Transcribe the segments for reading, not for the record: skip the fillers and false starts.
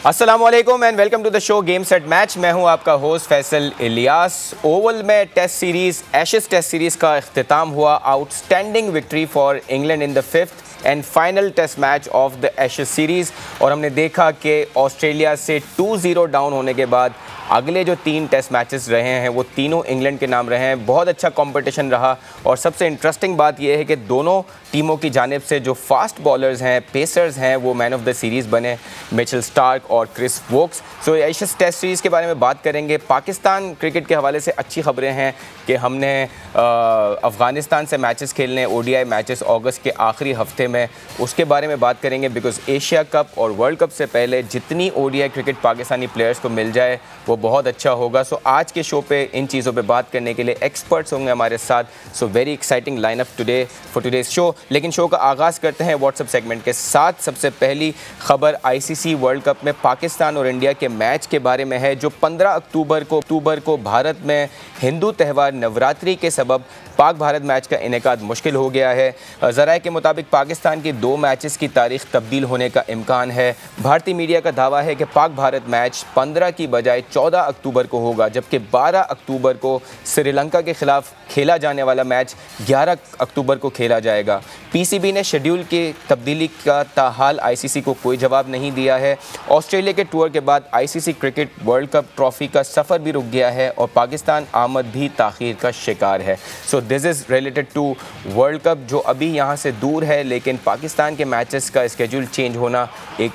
अस्सलामुअलैकुम and welcome to the show game set match. मैं हूं आपका होस्ट फैसल इलियास। ओवल में test series Ashes test series का इख्तिताम हुआ। Outstanding victory for England in the fifth and final test match of the Ashes series. और हमने देखा कि ऑस्ट्रेलिया से 2-0 डाउन होने के बाद अगले जो 3 टेस्ट मैचेस रहे हैं वो तीनों इंग्लैंड के नाम रहे हैं। बहुत अच्छा कंपटीशन रहा और सबसे इंटरेस्टिंग बात यह है कि दोनों टीमों की जानिब से जो फास्ट बॉलर्स हैं, पेसर्स हैं, वो मैन ऑफ द सीरीज़ बने, मिचेल स्टार्क और क्रिस वोक्स। सो एशेज़ टेस्ट सीरीज़ के बारे में बात करेंगे। पाकिस्तान क्रिकेट के हवाले से अच्छी खबरें हैं कि हमने अफ़गानिस्तान से मैचेस खेलने, ओडीआई मैचेस अगस्त के आखिरी हफ्ते में, उसके बारे में बात करेंगे बिकॉज़ एशिया कप और वर्ल्ड कप से पहले जितनी ओडीआई क्रिकेट पाकिस्तानी प्लेयर्स को मिल जाए वो बहुत अच्छा होगा। सो आज के शो पे इन चीज़ों पे बात करने के लिए एक्सपर्ट्स होंगे हमारे साथ। So very exciting lineup today for today's show. लेकिन शो का आगाज़ करते हैं व्हाट्सएप सेगमेंट के साथ। सबसे पहली खबर आईसीसी वर्ल्ड कप में पाकिस्तान और इंडिया के मैच के बारे में है जो 15 अक्टूबर को भारत में हिंदू त्यौहार नवरात्रि के सबब पाक भारत मैच का इनेकाद मुश्किल हो गया है। ज़राए के मुताबिक पाकिस्तान के 2 मैचेस की तारीख तब्दील होने का इम्कान है। भारतीय मीडिया का दावा है कि पाक भारत मैच 15 की बजाय 14 अक्टूबर को होगा, जबकि 12 अक्टूबर को श्रीलंका के खिलाफ खेला जाने वाला मैच 11 अक्टूबर को खेला जाएगा। पीसीबी ने शेड्यूल की तब्दीली का ताहाल आईसीसी को कोई जवाब नहीं दिया है। ऑस्ट्रेलिया के टूर के बाद ICC cricket world cup trophy का सफ़र भी रुक गया है और पाकिस्तान आमद भी ताख़ीर का शिकार है। So this is related to world cup जो अभी यहाँ से दूर है, लेकिन पाकिस्तान के मैचेस का स्केड्यूल चेंज होना एक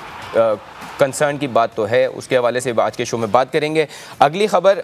कंसर्न की बात तो है। उसके हवाले से आज के शो में बात करेंगे। अगली खबर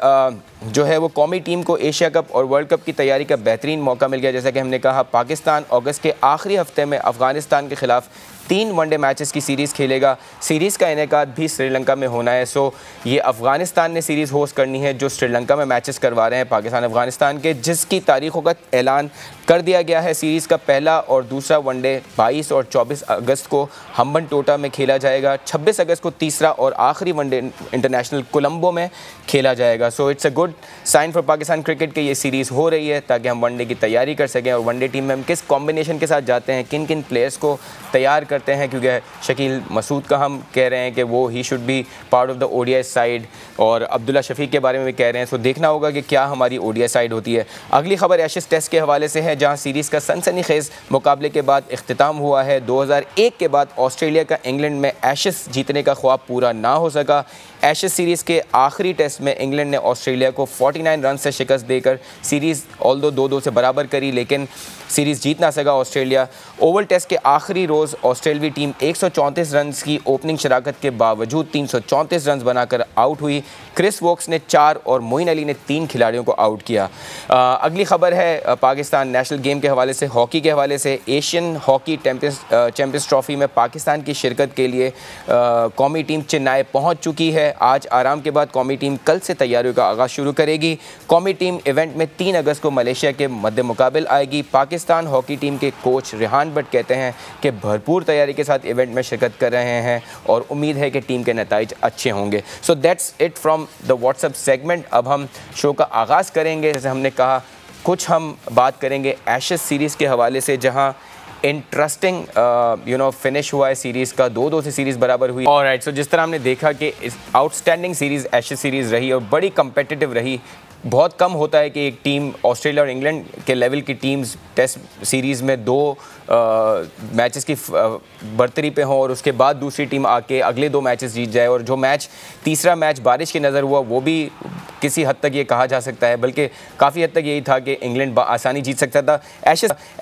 जो है वो कौमी टीम को एशिया कप और वर्ल्ड कप की तैयारी का बेहतरीन मौका मिल गया। जैसा कि हमने कहा, पाकिस्तान अगस्त के आखिरी हफ्ते में अफ़गानिस्तान के ख़िलाफ़ 3 वनडे मैचेस की सीरीज़ खेलेगा। सीरीज़ का इनेकाद भी श्रीलंका में होना है। सो ये अफ़गानिस्तान ने सीरीज़ होस्ट करनी है जो श्रीलंका में मैचेस करवा रहे हैं पाकिस्तान अफ़गानिस्तान के, जिसकी तारीखों का ऐलान कर दिया गया है। सीरीज़ का पहला और दूसरा वनडे 22 और 24 अगस्त को हम्बन टोटा में खेला जाएगा। 26 अगस्त को तीसरा और आखिरी वनडे इंटरनेशनल कोलंबो में खेला जाएगा। So it's a good sign for Pakistan cricket कि ये सीरीज़ हो रही है ताकि हम वनडे की तैयारी कर सकें और वनडे टीम में हम किस कॉम्बिनेशन के साथ जाते हैं, किन किन प्लेयर्स को तैयार करते हैं, क्योंकि शकील मसूद का हम कह रहे हैं कि वो he should be part of the ODI side और अब्दुल्ला शफीक के बारे में भी कह रहे हैं। सो देखना होगा कि क्या हमारी ओडीआई साइड होती है। अगली खबर एशेज़ टेस्ट के हवाले से है जहां सीरीज़ का सनसनीखेज़ मुकाबले के बाद इख्तिताम हुआ है। 2001 के बाद ऑस्ट्रेलिया का इंग्लैंड में एशेज़ जीतने का ख्वाब पूरा ना हो सका। एशेज़ सीरीज़ के आखिरी टेस्ट में इंग्लैंड ने ऑस्ट्रेलिया को 49 रन से शिकस्त देकर सीरीज़ ऑल्दो 2-2 से बराबर करी, लेकिन सीरीज़ जीत ना सका ऑस्ट्रेलिया। ओवल टेस्ट के आखिरी रोज़ ऑस्ट्रेलवी टीम 134 रन की ओपनिंग शराकत के बावजूद 334 रन बनाकर आउट हुई। क्रिस वोक्स ने 4 और मोइन अली ने 3 खिलाड़ियों को आउट किया। अगली खबर है पाकिस्तान नेशनल गेम के हवाले से, हॉकी के हवाले से। एशियन हॉकी चैम्पियंस ट्रॉफी में पाकिस्तान की शिरकत के लिए कौमी टीम चेन्नई पहुंच चुकी है। आज आराम के बाद कौमी टीम कल से तैयारियों का आगाज़ शुरू करेगी। कौमी टीम इवेंट में 3 अगस्त को मलेशिया के मद्दे मुकाबिल आएगी। पाकिस्तान हॉकी टीम के कोच रेहान भट्ट कहते हैं कि भरपूर तैयारी के साथ इवेंट में शिरकत कर रहे हैं और उम्मीद है कि टीम के नताइज अच्छे होंगे। So that's it from the WhatsApp segment. अब हम शो का आगाज़ करेंगे। जैसे हमने कहा, कुछ हम बात करेंगे एशेज़ सीरीज़ के हवाले से जहां इंटरेस्टिंग फिनिश हुआ है सीरीज़ का, 2-2 से सीरीज़ बराबर हुई। ऑलराइट, सो जिस तरह हमने देखा कि इस आउटस्टैंडिंग सीरीज़ एशेज़ सीरीज़ रही और बड़ी कंपेटिटिव रही। बहुत कम होता है कि एक टीम ऑस्ट्रेलिया और इंग्लैंड के लेवल की टीम्स टेस्ट सीरीज़ में 2 मैचेस की बर्तरी पे हों और उसके बाद दूसरी टीम आके अगले 2 मैचेस जीत जाए। और जो तीसरा मैच बारिश की नज़र हुआ वो भी किसी हद तक ये कहा जा सकता है, बल्कि काफ़ी हद तक यही था कि इंग्लैंड आसानी जीत सकता था।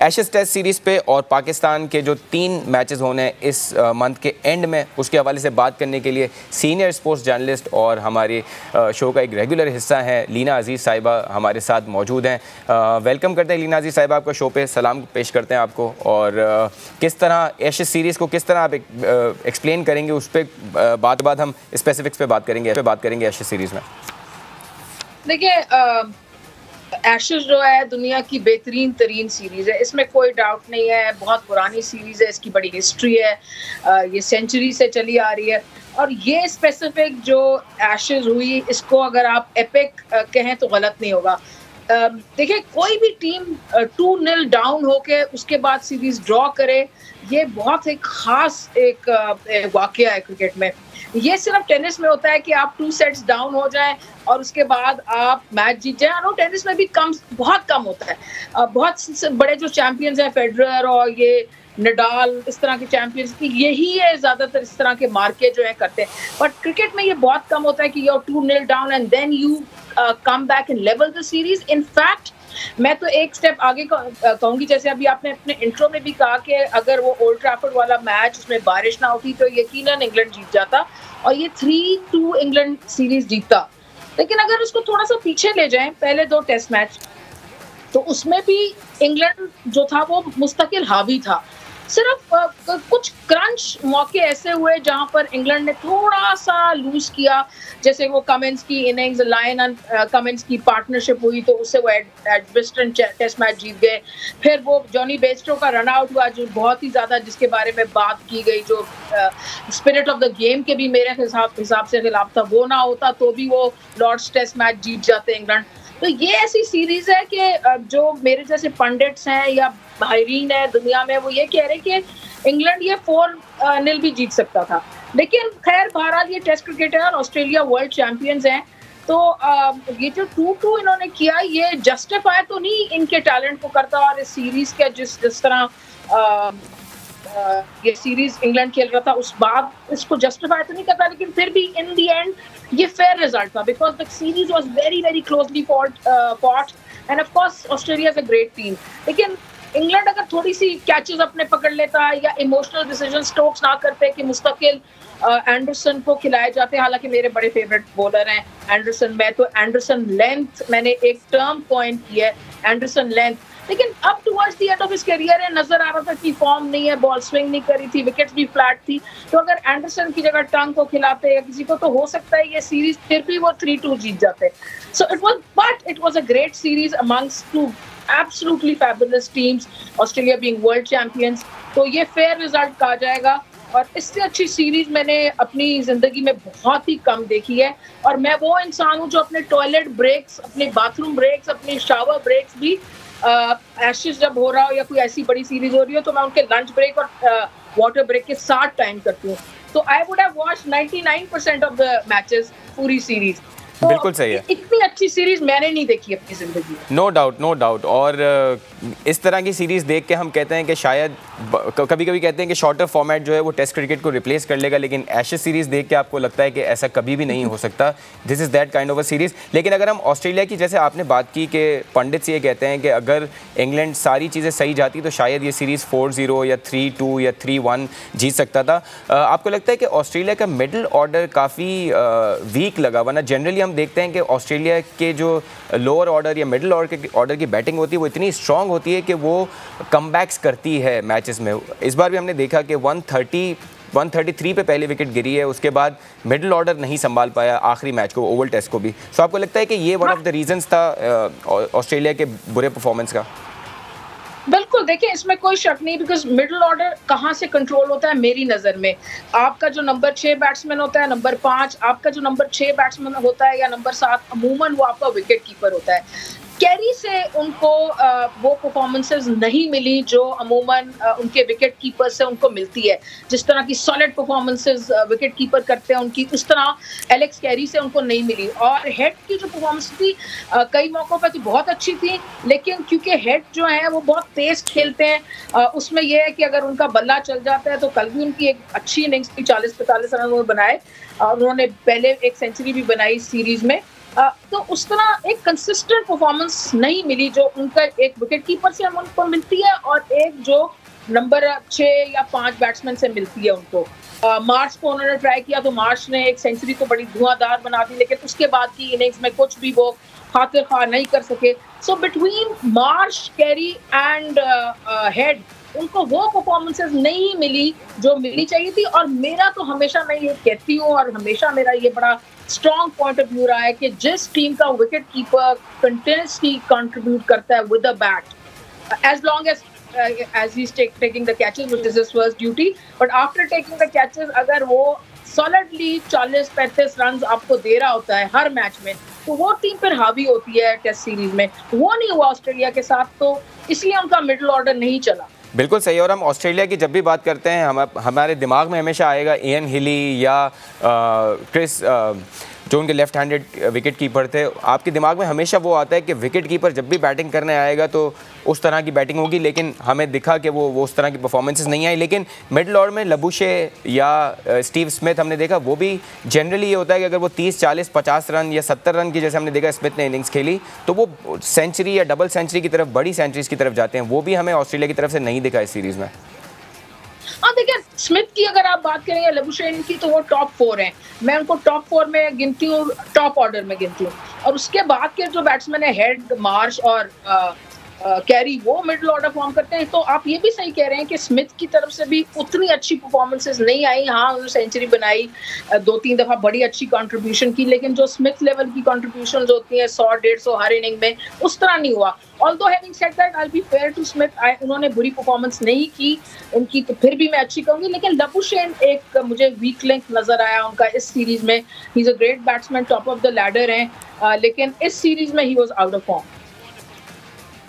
एशेज़ टेस्ट सीरीज़ पे और पाकिस्तान के जो 3 मैचेस होने हैं इस मंथ के एंड में, उसके हवाले से बात करने के लिए सीनियर स्पोर्ट्स जर्नलिस्ट और हमारे शो का एक रेगुलर हिस्सा है लीना अजीज़ साहिबा हमारे साथ मौजूद हैं। वेलकम करते हैं लीना अजीज़ साहिबा, आपका शो पे सलाम पेश करते हैं आपको। और किस तरह एशेज़ सीरीज़ को किस तरह आप एक्सप्लेन करेंगे, उस पर बाद हम स्पेसिफिक्स पे बात करेंगे एशेज़ सीरीज़ में। देखिए, एशेज़ जो है दुनिया की बेहतरीन तरीन सीरीज़ है, इसमें कोई डाउट नहीं है। बहुत पुरानी सीरीज़ है, इसकी बड़ी हिस्ट्री है, ये सेंचुरी से चली आ रही है। और ये स्पेसिफिक जो एशेज़ हुई, इसको अगर आप एपिक कहें तो गलत नहीं होगा। देखिए कोई भी टीम 2-0 डाउन होके उसके बाद सीरीज ड्रॉ करे, ये बहुत एक खास एक वाकया है क्रिकेट में। ये सिर्फ टेनिस में होता है कि आप 2 सेट्स डाउन हो जाएं और उसके बाद आप मैच जीत जाएं। नो, टेनिस में भी बहुत कम होता है। बहुत बड़े जो चैंपियंस हैं, फेडरर और ये नडाल, इस तरह के चैंपियंस की यही है ज्यादातर इस तरह के मार्के जो है करते हैं। बट क्रिकेट में ये बहुत कम होता है कि you 2-0 down and then you come back and level the series. In fact मैं तो एक स्टेप आगे कहूंगी, जैसे अभी आपने अपने इंट्रो में भी कहा कि अगर वो ओल्ड ट्रैफर्ड वाला मैच उसमें बारिश ना होती तो यकीनन इंग्लैंड जीत जाता और ये 3-2 इंग्लैंड सीरीज जीतता। लेकिन अगर उसको थोड़ा सा पीछे ले जाएं, पहले 2 टेस्ट मैच, तो उसमें भी इंग्लैंड जो था वो मुस्तकिल हावी था। सिर्फ कुछ क्रंच मौके ऐसे हुए जहां पर इंग्लैंड ने थोड़ा सा लूज किया, जैसे वो कमिंस की इनिंग्स, लायन एंड कमिंस की पार्टनरशिप हुई तो उससे वो एडजस्टन टेस्ट मैच जीत गए। फिर वो जॉनी बेस्टो का रन आउट हुआ जो बहुत ही ज्यादा, जिसके बारे में बात की गई, जो स्पिरिट ऑफ द गेम के भी मेरे हिसाब से खिलाफ था। वो ना होता तो भी वो लॉर्ड्स टेस्ट मैच जीत जाते इंग्लैंड। तो ये ऐसी सीरीज है कि जो मेरे जैसे पंडित्स हैं या माहिरीन है दुनिया में, वो ये कह रहे हैं कि इंग्लैंड ये 4-0 भी जीत सकता था। लेकिन खैर बहरहाल ये टेस्ट क्रिकेट है और ऑस्ट्रेलिया वर्ल्ड चैंपियंस हैं, तो ये जो 2-2 इन्होंने किया ये जस्टिफाई तो नहीं इनके टैलेंट को करता। और इस सीरीज के जिस तरह ये सीरीज इंग्लैंड खेल रहा था उस बाद इसको जस्टिफाई तो नहीं करता, लेकिन फिर भी इन द एंड ये फेयर रिजल्ट था because the series was very very closely fought end of course Australia is a great team. लेकिन इंग्लैंड अगर थोड़ी सी कैचेस अपने पकड़ लेता या इमोशनल डिसीजन स्टोक्स ना करते कि मुस्तकिल एंडरसन को खिलाए जाते, हालांकि मेरे बड़े फेवरेट बॉलर हैं एंडरसन। मैं तो एंडरसन लेंथ मैंने एक टर्म पॉइंट किया है, एंडरसन लेंथ। लेकिन अब towards the end of his career है, नजर आ रहा था कि फॉर्म नहीं है, बॉल स्विंग नहीं करी थी, विकेट्स भी फ्लैट थी। तो अगर एंडरसन की जगह टंग को खिलाते या किसी को, तो हो सकता है ये सीरीज फिर भी वो 3-2 जीत जाते। So it was a great series amongst 2 absolutely fabulous teams, Australia being world champions। तो ये फेयर रिजल्ट कहा जाएगा और इससे अच्छी सीरीज मैंने अपनी जिंदगी में बहुत ही कम देखी है। और मैं वो इंसान हूँ जो अपने टॉयलेट ब्रेक्स, अपने बाथरूम ब्रेक्स, अपने शावर ब्रेक्स भी एशेस जब हो रहा हो या कोई ऐसी बड़ी सीरीज हो रही हो तो मैं उनके लंच ब्रेक और वाटर ब्रेक के साथ टाइम करती हूँ। तो I would have watched 99% of the matches पूरी सीरीज। बिल्कुल सही है। इतनी अच्छी सीरीज मैंने नहीं देखी अपनी जिंदगी में। No doubt. और इस तरह की सीरीज देख के हम कहते हैं कि शायद कभी कभी कहते हैं कि शॉर्टर फॉर्मेट जो है वो टेस्ट क्रिकेट को रिप्लेस कर लेगा, लेकिन एशेज सीरीज देख के आपको लगता है कि ऐसा कभी भी नहीं हो सकता। This is that kind of a series. लेकिन अगर हम ऑस्ट्रेलिया की, जैसे आपने बात की कि पंडित ये कहते हैं कि अगर इंग्लैंड सारी चीज़ें सही जाती तो शायद ये सीरीज़ 4-0 या 3-2 या 3-1 जीत सकता था। आपको लगता है कि ऑस्ट्रेलिया का मिडिल ऑर्डर काफ़ी वीक लगा? वरना जनरली हम देखते हैं कि ऑस्ट्रेलिया के जो लोअर ऑर्डर या मिडिल ऑर्डर की बैटिंग होती है वो इतनी स्ट्रांग होती है कि वो कमबैक्स करती है मैचेस में। इस बार भी हमने देखा कि 133 पे पहली विकेट गिरी है, उसके बाद मिडिल ऑर्डर नहीं संभाल पाया आखिरी मैच को, ओवल टेस्ट को भी। सो आपको लगता है कि ये वन ऑफ द रीजंस था ऑस्ट्रेलिया के बुरे परफॉर्मेंस का? बिल्कुल, देखिए इसमें कोई शक नहीं, बिकॉज मिडिल ऑर्डर कहाँ से कंट्रोल होता है मेरी नज़र में। आपका जो नंबर 6 बैट्समैन होता है, नंबर 5, आपका जो नंबर 6 बैट्समैन होता है या नंबर 7, अमूमन वो आपका विकेट कीपर होता है। कैरी से उनको वो परफॉर्मेंसेस नहीं मिली जो अमूमन उनके विकेट कीपर से उनको मिलती है। जिस तरह की सॉलिड परफॉर्मेंसेस विकेट कीपर करते हैं उनकी, उस तरह एलेक्स कैरी से उनको नहीं मिली। और हेड की जो परफॉर्मेंस थी कई मौक़ों पर तो बहुत अच्छी थी, लेकिन क्योंकि हेड जो है वो बहुत तेज़ खेलते हैं, उसमें यह है कि अगर उनका बल्ला चल जाता है तो कल भी उनकी एक अच्छी इनिंग्स थी, 40-45 रन उन्होंने बनाए और उन्होंने पहले एक सेंचुरी भी बनाई सीरीज़ में। तो उस तरह एक कंसिस्टेंट परफॉर्मेंस नहीं मिली जो उनका एक विकेट कीपर से उनको मिलती है और एक जो नंबर 6 या 5 बैट्समैन से मिलती है उनको। मार्च को उन्होंने ट्राई किया तो मार्च ने एक सेंचुरी तो बड़ी धुआंधार बना दी, लेकिन उसके बाद की इनिंग्स में कुछ भी वो खातिर खा नहीं कर सके। So between March, carry and head उनको वो परफॉर्मेंसेस नहीं मिली जो मिलनी चाहिए थी। और मेरा तो हमेशा, मैं ये कहती हूँ और हमेशा मेरा ये बड़ा स्ट्रॉन्ग पॉइंट ऑफ व्यू रहा है कि जिस टीम का विकेट कीपर कंटिन्यूसली कंट्रीब्यूट करता है with a bat, as long as he's taking the catches, which is his first duty, but after taking the catches अगर वो सॉलिडली 40-35 रन आपको दे रहा होता है हर मैच में, तो वो टीम पर हावी होती है टेस्ट सीरीज में, वो नहीं हुआ ऑस्ट्रेलिया के साथ, तो इसलिए उनका मिडिल ऑर्डर नहीं चला। बिल्कुल सही। और हम ऑस्ट्रेलिया की जब भी बात करते हैं हमारे दिमाग में हमेशा आएगा इयन हिली या क्रिस, जो उनके लेफ्ट हैंडेड विकेट कीपर थे। आपके दिमाग में हमेशा वो आता है कि विकेट कीपर जब भी बैटिंग करने आएगा तो उस तरह की बैटिंग होगी, लेकिन हमें दिखा कि वो उस तरह की परफॉर्मेंसेस नहीं आई। लेकिन मिडल ऑर्डर में लबुशे या स्टीव स्मिथ हमने देखा, वो भी जनरली ये होता है कि अगर वो 30, 40, 50 रन या 70 रन की, जैसे हमने देखा स्मिथ ने इनिंग्स खेली, तो वो सेंचुरी या डबल सेंचुरी की तरफ, बड़ी सेंचुरीज की तरफ जाते हैं। वो भी हमें ऑस्ट्रेलिया की तरफ से नहीं दिखा इस सीरीज़ में। हाँ देखिए, स्मिथ की अगर आप बात करें या लबुशेन की, तो वो टॉप 4 हैं। मैं उनको टॉप 4 में गिनती हूँ, टॉप ऑर्डर में गिनती हूँ। और उसके बाद के जो बैट्समैन है, हेड, मार्श और कैरी, वो मिडिल ऑर्डर फॉर्म करते हैं। तो आप ये भी सही कह रहे हैं कि स्मिथ की तरफ से भी उतनी अच्छी परफॉर्मेंसेस नहीं आई। हाँ, उन्होंने सेंचुरी बनाई, 2-3 दफा बड़ी अच्छी कंट्रीब्यूशन की, लेकिन जो स्मिथ लेवल की कंट्रीब्यूशंस होती हैं 100-150 हर इनिंग में, उस तरह नहीं हुआ। Although having said that, I will be fair to Smith, उन्होंने बुरी परफॉर्मेंस नहीं की उनकी, तो फिर भी मैं अच्छी कहूंगी। लेकिन लबुशेन एक मुझे वीक लिंक नजर आया उनका इस सीरीज में। He is a great batsman, top of the ladder हैं, लेकिन इस सीरीज में he was out of form.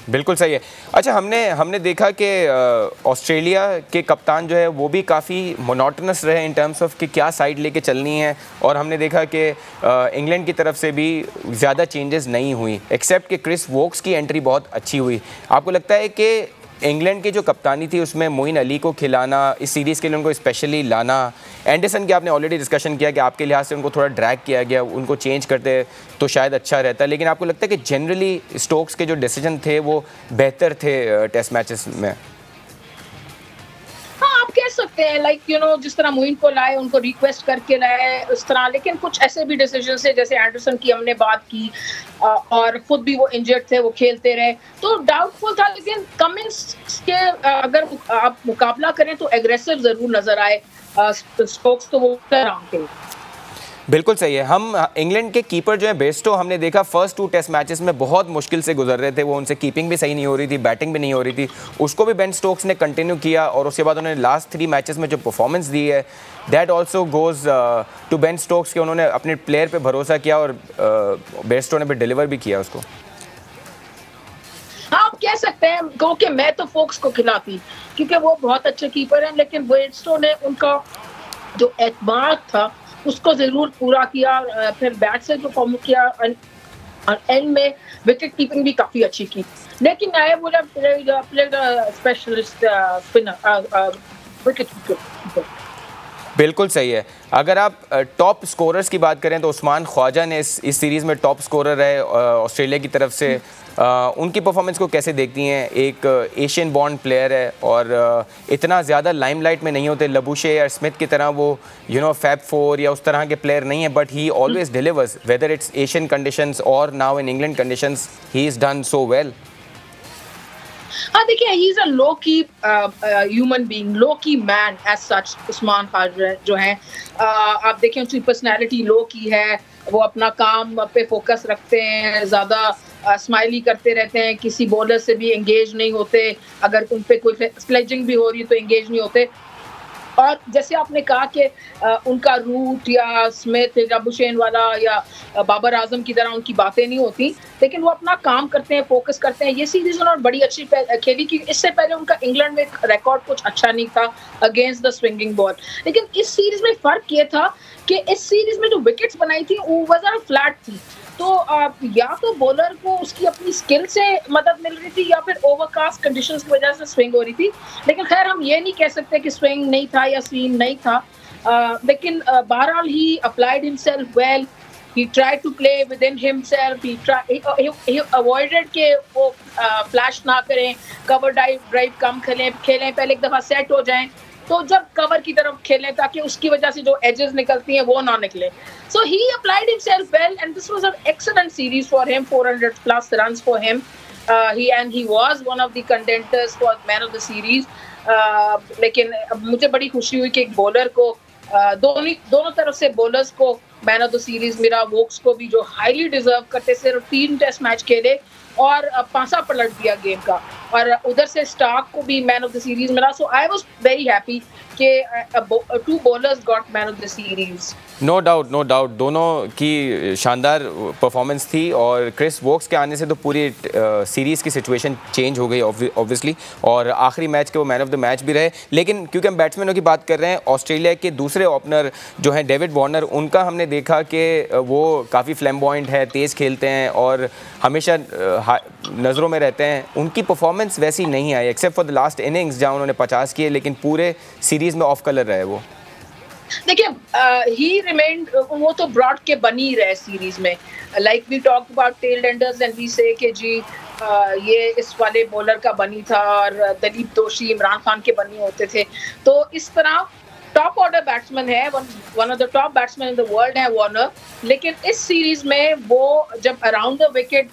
बिल्कुल सही है। अच्छा, हमने देखा कि ऑस्ट्रेलिया के कप्तान जो है वो भी काफ़ी मोनोटोनस रहे इन टर्म्स ऑफ कि क्या साइड लेके चलनी है। और हमने देखा कि इंग्लैंड की तरफ से भी ज़्यादा चेंजेस नहीं हुई, एक्सेप्ट कि क्रिस वोक्स की एंट्री बहुत अच्छी हुई। आपको लगता है कि इंग्लैंड की जो कप्तानी थी उसमें मोइन अली को खिलाना, इस सीरीज़ के लिए उनको स्पेशली लाना, एंडरसन की आपने ऑलरेडी डिस्कशन किया कि आपके लिहाज से उनको थोड़ा ड्रैग किया गया, उनको चेंज करते तो शायद अच्छा रहता, लेकिन आपको लगता है कि जनरली स्टोक्स के जो डिसीजन थे वो बेहतर थे टेस्ट मैचेस में? हाँ, आप कह सकते हैं, लाइक जिस तरह मोइन को लाए, उनको रिक्वेस्ट करके लाए उस तरह, लेकिन कुछ ऐसे भी डिसीजन थे, जैसे एंडरसन की हमने बात की, और खुद भी वो इंजर्ड थे, वो खेलते रहे, तो डाउटफुल था। लेकिन कमिंस के अगर आप मुकाबला करें तो एग्रेसिव जरूर नजर आए स्टोक्स, तो वो कर बिल्कुल सही है। हम इंग्लैंड के कीपर जो है बेस्टो, हमने देखा फर्स्ट 2 टेस्ट मैचेस में बहुत मुश्किल से गुजर रहे थे वो, उनसे कीपिंग भी सही नहीं हो रही थी, बैटिंग भी नहीं हो रही थी, उसको भी बेन स्टोक्स ने कंटिन्यू किया। और उसके बाद उन्होंने लास्ट 3 मैचेस में जो परफॉर्मेंस दी है, that also goes to Ben Stokes, के उन्होंने अपने प्लेयर पे भरोसा किया और बेस्टो ने भी डिलीवर भी किया उसको। आप कह सकते हैं क्योंकि मैं तो फोक्स को खिलाती, क्योंकि वो बहुत अच्छे कीपर हैं, लेकिन बेस्टो ने उनका जो एतमाद था उसको जरूर पूरा किया, फिर बैट से परफॉर्म किया, और एंड में विकेट कीपिंग भी काफी अच्छी की। लेकिन I would have played specialist spinner, wicket keeper. बिल्कुल सही है। अगर आप टॉप स्कोरर्स की बात करें तो उस्मान ख्वाजा ने इस सीरीज़ में टॉप स्कोरर है ऑस्ट्रेलिया की तरफ से। उनकी परफॉर्मेंस को कैसे देखती हैं? एक एशियन बॉर्न प्लेयर है और इतना ज़्यादा लाइमलाइट में नहीं होते, लबुशे या स्मिथ की तरह वो फैब 4 या उस तरह के प्लेयर नहीं है, but he always delivers whether it's Asian conditions और now in England conditions, he is done so well. हाँ देखिए, ही इज अ लो की human being, low key man as such. Usman Khawaja जो है, आप देखें उनकी पर्सनैलिटी लो की है, वो अपना काम पे फोकस रखते हैं, ज़्यादा स्माइली करते रहते हैं, किसी बॉलर से भी एंगेज नहीं होते, अगर उन पे कोई स्लेजिंग भी हो रही है तो एंगेज नहीं होते। और जैसे आपने कहा कि उनका रूट या स्मिथ या बुशेन वाला या बाबर आजम की तरह उनकी बातें नहीं होती, लेकिन वो अपना काम करते हैं, फोकस करते हैं। ये सीरीज उन्होंने बड़ी अच्छी खेली, क्योंकि इससे पहले उनका इंग्लैंड में रिकॉर्ड कुछ अच्छा नहीं था अगेंस्ट द स्विंगिंग बॉल। लेकिन इस सीरीज में फर्क ये था कि इस सीरीज में जो विकेट्स बनाई थी वो वजह फ्लैट थी, तो या तो बॉलर को उसकी अपनी स्किल से मदद मिल रही थी या फिर ओवरकास्ट कंडीशंस की वजह से स्विंग हो रही थी। लेकिन खैर हम ये नहीं कह सकते कि स्विंग नहीं था या सीन नहीं था, लेकिन बहरहाल he applied himself well, he tried to play within himself, he avoided के वो फ्लैश ना करें, कवर ड्राइव कम खेलें, पहले एक दफ़ा सेट हो जाएं, तो जब कवर की तरफ खेलें ताकि उसकी वजह से जो एजेस निकलती हैं वो ना निकले। So he applied himself well and this was an excellent series for him, 400 plus runs for him. He was one of the contenders for man of the series. लेकिन मुझे बड़ी खुशी हुई कि एक बॉलर को दोनों तरफ से बॉलर्स को मैन ऑफ द सीरीज मिला। वोक्स को भी, जो हाईली डिजर्व करते, सिर्फ 3 टेस्ट मैच खेले और पासा पलट दिया गेम का, और उधर से स्टार्क को भी मैन ऑफ द सीरीज मिला। So I was very happy कि 2 bowlers got man of the series. No doubt, no doubt, दोनों की शानदार परफॉर्मेंस थी और क्रिस वोक्स के आने से तो पूरी सीरीज़ की सिचुएशन चेंज हो गई ऑब्वियसली, और आखिरी मैच के वो मैन ऑफ द मैच भी रहे। लेकिन क्योंकि हम बैट्समैनों की बात कर रहे हैं, ऑस्ट्रेलिया के दूसरे ओपनर जो हैं डेविड वार्नर, उनका हमने देखा कि वो काफ़ी फ्लैम्बॉयंट है, तेज़ खेलते हैं और हमेशा नज़रों में रहते हैं। उनकी परफॉर्मेंस वैसी नहीं I except for the last innings जहाँ उन्होंने 50 किए, लेकिन पूरे सीरीज़ में ऑफ कलर रहे वो। देखिए, ही रिमेन्ड, वो तो ब्रॉड के बनी रहे सीरीज में। Like we talk about tail enders and we say कि जी ये इस वाले बॉलर का बनी था और दलीप दोशी, इमरान खान के बनी होते थे। तो इस तरह टॉप ऑर्डर बैट्समैन है, one of the top batsman in the world है वार्नर। लेकिन इस सीरीज में वो जब अराउंड द विकेट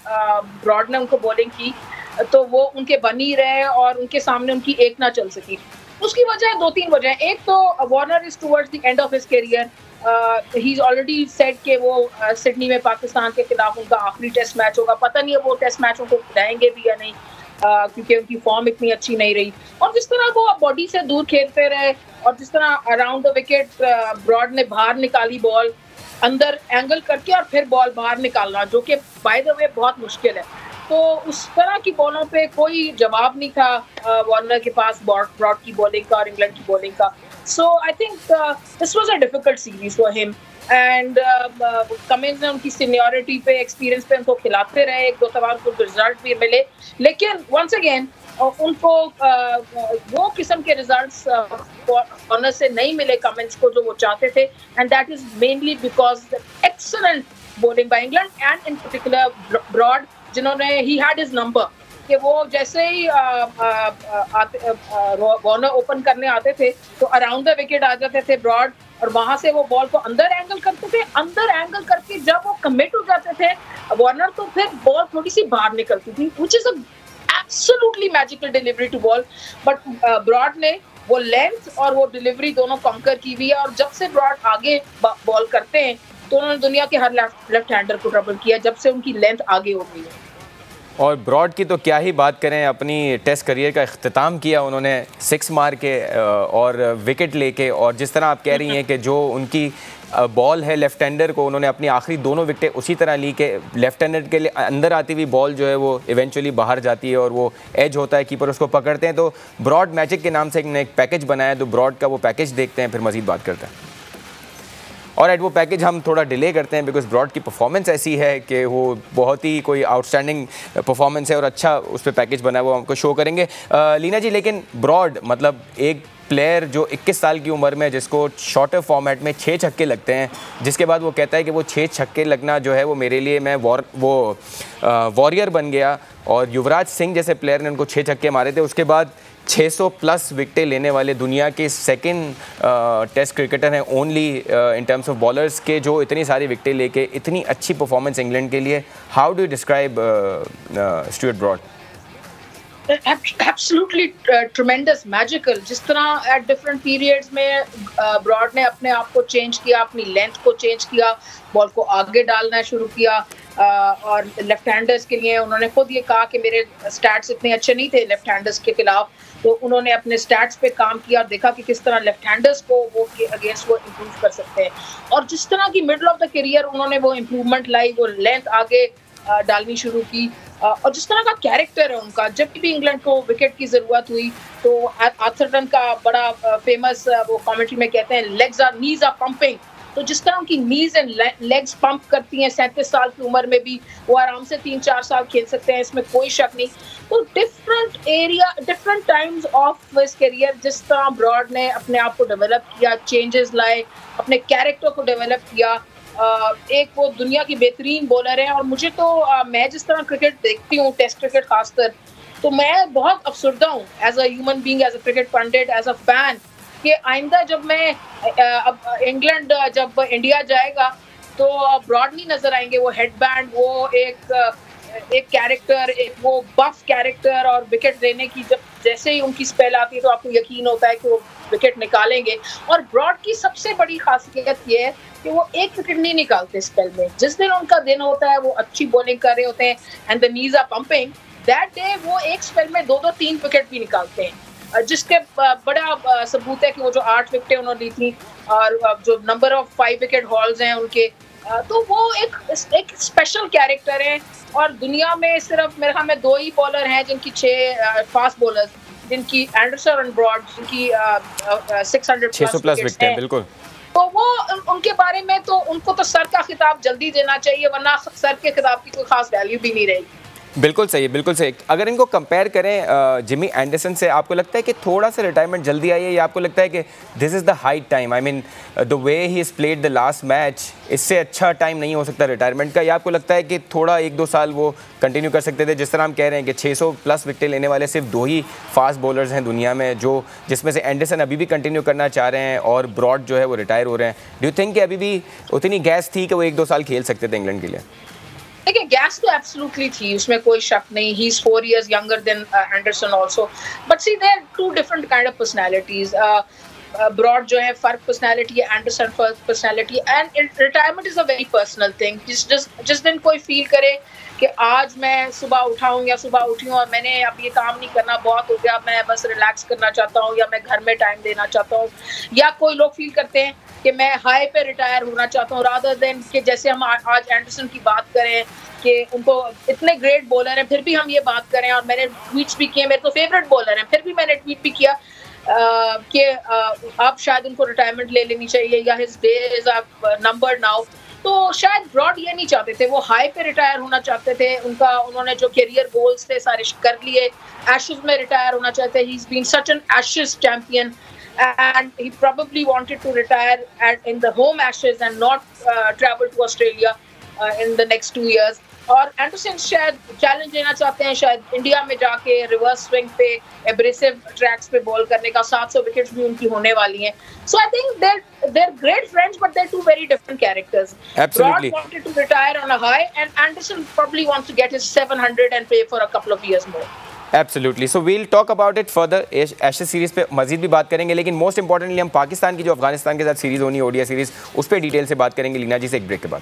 ब्रॉड ने उनको बॉलिंग की तो वो उनके बनी रहे और उनके सामने उनकी एक ना चल सकी। उसकी वजह 2-3 वजह। एक तो Warner is towards the end of his career, he is already said कि वो सिडनी में पाकिस्तान के खिलाफ उनका आखिरी टेस्ट मैच होगा। पता नहीं है वो टेस्ट मैच उनको खिलाएंगे भी या नहीं, क्योंकि उनकी फॉर्म इतनी अच्छी नहीं रही। और जिस तरह वो बॉडी से दूर खेलते रहे और जिस तरह अराउंड द विकेट ब्रॉड ने बाहर निकाली बॉल, अंदर एंगल करके और फिर बॉल बाहर निकालना, जो कि बाय द वे बहुत मुश्किल है। तो उस तरह की बॉलों पे कोई जवाब नहीं था वार्नर के पास ब्रॉड की बॉलिंग का और इंग्लैंड की बॉलिंग का। So I think this was a difficult series for him and Cummins ने उनकी सीनियरिटी पे, एक्सपीरियंस पे उनको खिलाते रहे। 1-2 दफा उनको रिजल्ट भी मिले, लेकिन वंस अगेन उनको वो किस्म के रिजल्ट्स वार्नर से नहीं मिले कमिंस को जो वो चाहते थे, and that is mainly because excellent bowling by England and in particular Broad, जिन्होंने ही हैड हिज नंबर कि वो जैसे ही वार्नर ओपन करने आते थे तो अराउंड द विकेट आ जाते थे ब्रॉड, और वहां से वो बॉल को अंदर एंगल करते थे। अंदर एंगल करके जब वो कमिट हो जाते थे वार्नर, तो फिर बॉल थोड़ी सी बाहर निकलती थी, which is absolutely magical delivery to ball. But Broad ने वो लेंथ और वो डिलीवरी दोनों कॉन्कर की हुई है, और जब से ब्रॉड आगे बॉल करते हैं तो उन्होंने दुनिया के हर लेफ्ट हैंडर को ट्रबल किया जब से उनकी लेंथ आगे हो गई है। और ब्रॉड की तो क्या ही बात करें, अपनी टेस्ट करियर का इख्तिताम किया उन्होंने 6 मार के और विकेट लेके, और जिस तरह आप कह रही हैं कि जो उनकी बॉल है लेफ्ट हैंडर को, उन्होंने अपनी आखिरी दोनों विकेटें उसी तरह ली कि लेफ्ट हैंडर के लिए अंदर आती हुई बॉल जो है वो इवेंचुअली बाहर जाती है और वो एज होता है, कीपर उसको पकड़ते हैं। तो ब्रॉड मैजिक के नाम से एक पैकेज बनाया, तो ब्रॉड का वो पैकेज देखते हैं, फिर मज़ीद बात करते हैं। और वो पैकेज हम थोड़ा डिले करते हैं बिकॉज ब्रॉड की परफॉर्मेंस ऐसी है कि वो बहुत ही कोई आउटस्टैंडिंग परफॉर्मेंस है और अच्छा उस पर पैकेज बना है, वो हमको शो करेंगे लीना जी। लेकिन ब्रॉड मतलब एक प्लेयर जो 21 साल की उम्र में, जिसको शॉर्टर फॉर्मेट में 6 छक्के लगते हैं, जिसके बाद वो कहता है कि वो 6 छक्के लगना जो है वो मेरे लिए, मैं वॉरियर बन गया। और युवराज सिंह जैसे प्लेयर ने उनको 6 छक्के मारे थे, उसके बाद 600 प्लस विकेटें लेने वाले दुनिया के सेकंड टेस्ट क्रिकेटर हैं only in terms of bowlers के, जो इतनी सारी विकेटें लेके इतनी अच्छी परफॉर्मेंस इंग्लैंड के लिए। How do you describe Stuart Broad? Absolutely tremendous, magical। जिस तरह एट डिफरेंट पीरियड्स में ब्रॉड ने अपने आप को चेंज किया, अपनी लेंथ को चेंज किया, बॉल को आगे डालना शुरू किया, और लेफ्ट हैंडर्स के लिए उन्होंने खुद ये कहा कि मेरे स्टैट्स इतने अच्छे नहीं थे लेफ्ट हैंडर्स के खिलाफ, तो उन्होंने अपने स्टैट्स पे काम किया और देखा कि किस तरह लेफ्ट हैंडर्स को वो के अगेंस्ट वो इम्प्रूव कर सकते हैं। और जिस तरह की मिडल ऑफ द करियर उन्होंने वो इम्प्रूवमेंट लाई, वो लेंथ आगे डालनी शुरू की, और जिस तरह का कैरेक्टर है उनका, जब भी इंग्लैंड को विकेट की जरूरत हुई तो आर्थरटन का बड़ा फेमस वो कमेंट्री में कहते हैं legs are knees are pumping. तो जिस तरह उनकी नीज एंड लेग्स पंप करती हैं, 37 साल की उम्र में भी वो आराम से 3-4 साल खेल सकते हैं, इसमें कोई शक नहीं। तो different area, different times of his career, जिस तरह ब्रॉड ने अपने आप को डेवलप किया, चेंजेस लाए, अपने कैरेक्टर को डेवलप किया, एक वो दुनिया की बेहतरीन बॉलर है। और मुझे तो मैं जिस तरह क्रिकेट देखती हूँ, टेस्ट क्रिकेट खासकर, तो मैं बहुत अफसरदा हूँ as a human being, as a cricket pundit, as a fan, कि आइंदा जब मैं अब इंग्लैंड जब इंडिया जाएगा तो ब्रॉड नहीं नजर आएंगे, वो हेडबैंड, वो एक कैरेक्टर, एक वो बफ कैरेक्टर, और विकेट देने की जब जैसे ही उनकी स्पेल आती है तो आपको यकीन होता है कि वो विकेट निकालेंगे। और ब्रॉड की सबसे बड़ी खासियत ये है कि वो एक विकेट नहीं निकालते स्पेल में। जिस दिन उनका दिन होता है, वो अच्छी बॉलिंग कर रहे होते हैं and the knees are pumping, that day वो एक स्पेल में 2-2 3 विकेट भी निकालते हैं, जिसके बड़ा सबूत है कि वो जो 8 विकेटें उन्होंने ली थी और जो नंबर ऑफ 5 विकेट हॉल्स हैं उनके, तो वो एक स्पेशल कैरेक्टर है। और दुनिया में सिर्फ मेरे ख्याल में 2 ही बॉलर हैं जिनकी 6 फास्ट बॉलर्स, जिनकी एंडरसन और ब्रॉड, जिनकी 600 प्लस विकेट हैं, बिल्कुल। तो वो उनके बारे में तो उनको तो सर का खिताब जल्दी देना चाहिए, वरना सर के खिताब की कोई खास वैल्यू भी नहीं रहेगी। बिल्कुल सही है, बिल्कुल सही। अगर इनको कंपेयर करें जिमी एंडरसन से, आपको लगता है कि थोड़ा सा रिटायरमेंट जल्दी आई है, या आपको लगता है कि this is the high time? I mean the way he is played the last match, इससे अच्छा टाइम नहीं हो सकता रिटायरमेंट का? या आपको लगता है कि थोड़ा 1-2 साल वो कंटिन्यू कर सकते थे? जिस तरह हम कह रहे हैं कि 600 प्लस विकेटें लेने वाले सिर्फ 2 ही फास्ट बॉलर्स हैं दुनिया में, जो जिसमें से एंडरसन अभी भी कंटिन्यू करना चाह रहे हैं और ब्रॉड जो है वो रिटायर हो रहे हैं। डू यू थिंक कि अभी भी उतनी गैस थी कि वो 1-2 साल खेल सकते थे इंग्लैंड के लिए? देखिए, गैस तो एब्सोल्युटली थी, उसमें कोई शक नहीं। He is 4 years younger than Henderson also, but see there are 2 different kind of personalities. Broad जो है फर्क पर्सनालिटी है, एंडरसन फर्क personality, and retirement is a very personal thing. जिस दिन कोई फील करे कि आज मैं सुबह उठा हूँ या सुबह उठी हूँ और मैंने अब ये काम नहीं करना, बहुत हो गया, मैं बस रिलैक्स करना चाहता हूँ या मैं घर में टाइम देना चाहता हूँ, या कोई लोग फील करते हैं कि मैं हाई पे रिटायर होना चाहता हूँ, रादर देन कि जैसे हम आज एंडरसन की बात करें कि उनको इतने ग्रेट बॉलर हैं, फिर भी हम ये बात करें, और मैंने ट्वीट्स भी किए, मेरे तो फेवरेट बॉलर हैं, फिर भी मैंने ट्वीट भी किया कि अब शायद उनको रिटायरमेंट ले लेनी चाहिए या his days are numbered now. तो शायद ब्रॉड ये नहीं चाहते थे, वो हाई पे रिटायर होना चाहते थे। उन्होंने जो करियर गोल्स थे सारे कर लिए, एशेज में रिटायर होना चाहते। He is been such an Ashes champion and he probably wanted to retire in the home Ashes and not travel to Australia in the next 2 years. और एंडरसन शायद challenge लेना चाहते हैं, शायद इंडिया में जाके रिवर्स स्विंग पे abrasive tracks पे बॉल करने का। 700 विकेट्स भी उनकी होने वाली हैं। So I think they're great friends, but they're 2 very different characters. Absolutely. Broad wanted to retire on a high, and Anderson probably wants to get his 700 and play for a couple of years more. Absolutely. So we'll talk about it further, Ashes series पे मजीद भी बात करेंगे, लेकिन most importantly हम पाकिस्तान की जो अफगानिस्तान के साथ सीरीज़ होनी है, ओडीआई सीरीज़, उस पर डिटेल से बात करेंगे लीना जी से एक ब्रेक के बाद।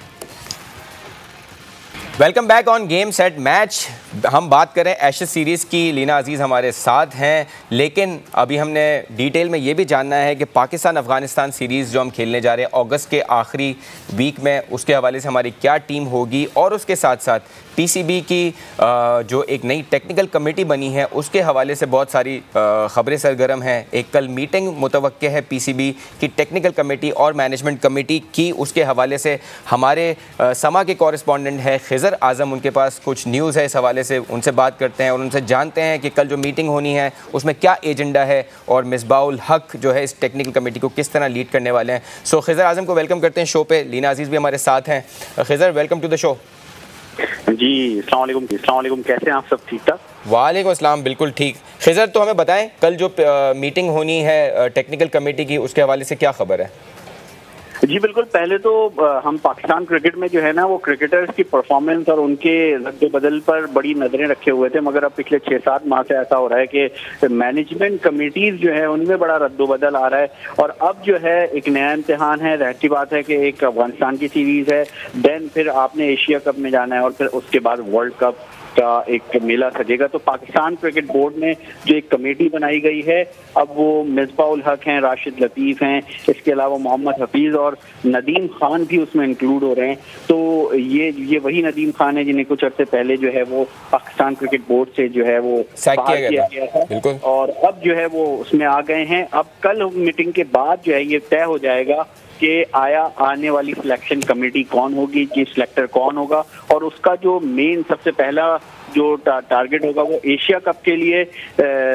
Welcome back on game set match. हम बात करें एशेज सीरीज़ की, लीना अजीज़ हमारे साथ हैं, लेकिन अभी हमने डिटेल में ये भी जानना है कि पाकिस्तान अफगानिस्तान सीरीज़ जो हम खेलने जा रहे हैं अगस्त के आखिरी वीक में, उसके हवाले से हमारी क्या टीम होगी, और उसके साथ साथ पीसीबी की जो एक नई टेक्निकल कमेटी बनी है उसके हवाले से बहुत सारी ख़बरें सरगर्म हैं। एक कल मीटिंग मुतवक्के है पीसीबी की टेक्निकल कमेटी और मैनेजमेंट कमेटी की, उसके हवाले से हमारे समा के कॉरेस्पॉन्डेंट है खिज़र आज़म, उनके पास कुछ न्यूज़ है इस हवाले से, उनसे बात करते हैं और उनसे जानते हैं कि कल जो मीटिंग होनी है उसमें क्या एजेंडा है और मिसबाउल हक जो है इस टेक्निकल कमेटी को किस तरह लीड करने वाले हैं। सो खिज़र आज़म को वेलकम करते हैं शो पे। लीना अजीज़ भी हमारे साथ हैं। Khizar, welcome to the show. जी अस्सलाम वालेकुम, कैसे हैं आप? सब ठीक ठाक? वालेकुम अस्सलाम, बिल्कुल ठीक। खिज़र, तो हमें बताएं कल जो मीटिंग होनी है टेक्निकल कमेटी की, उसके हवाले से क्या खबर है? जी बिल्कुल, पहले तो हम पाकिस्तान क्रिकेट में जो है ना वो क्रिकेटर्स की परफॉर्मेंस और उनके रद्द बदल पर बड़ी नजरें रखे हुए थे, मगर अब पिछले 6-7 माह से ऐसा हो रहा है कि मैनेजमेंट कमेटीज जो है उनमें बड़ा रद्द बदल आ रहा है। और अब जो है एक नया इम्तिहान है। रहती बात है कि एक अफगानिस्तान की सीरीज है, देन फिर आपने एशिया कप में जाना है और फिर उसके बाद वर्ल्ड कप का एक मेला सजेगा। तो पाकिस्तान क्रिकेट बोर्ड में जो एक कमेटी बनाई गई है, अब वो मिसबाउल हक हैं, राशिद लतीफ़ हैं, इसके अलावा मोहम्मद हफीज़ और नदीम खान भी उसमें इंक्लूड हो रहे हैं। तो ये वही नदीम खान है जिन्हें कुछ अर्से पहले जो है वो पाकिस्तान क्रिकेट बोर्ड से जो है वो बाहर किया गया था, और अब जो है वो उसमें आ गए हैं। अब कल मीटिंग के बाद जो है ये तय हो जाएगा कि आया आने वाली सिलेक्शन कमेटी कौन होगी, चीफ सिलेक्टर कौन होगा, और उसका जो मेन सबसे पहला जो टारगेट होगा वो एशिया कप के लिए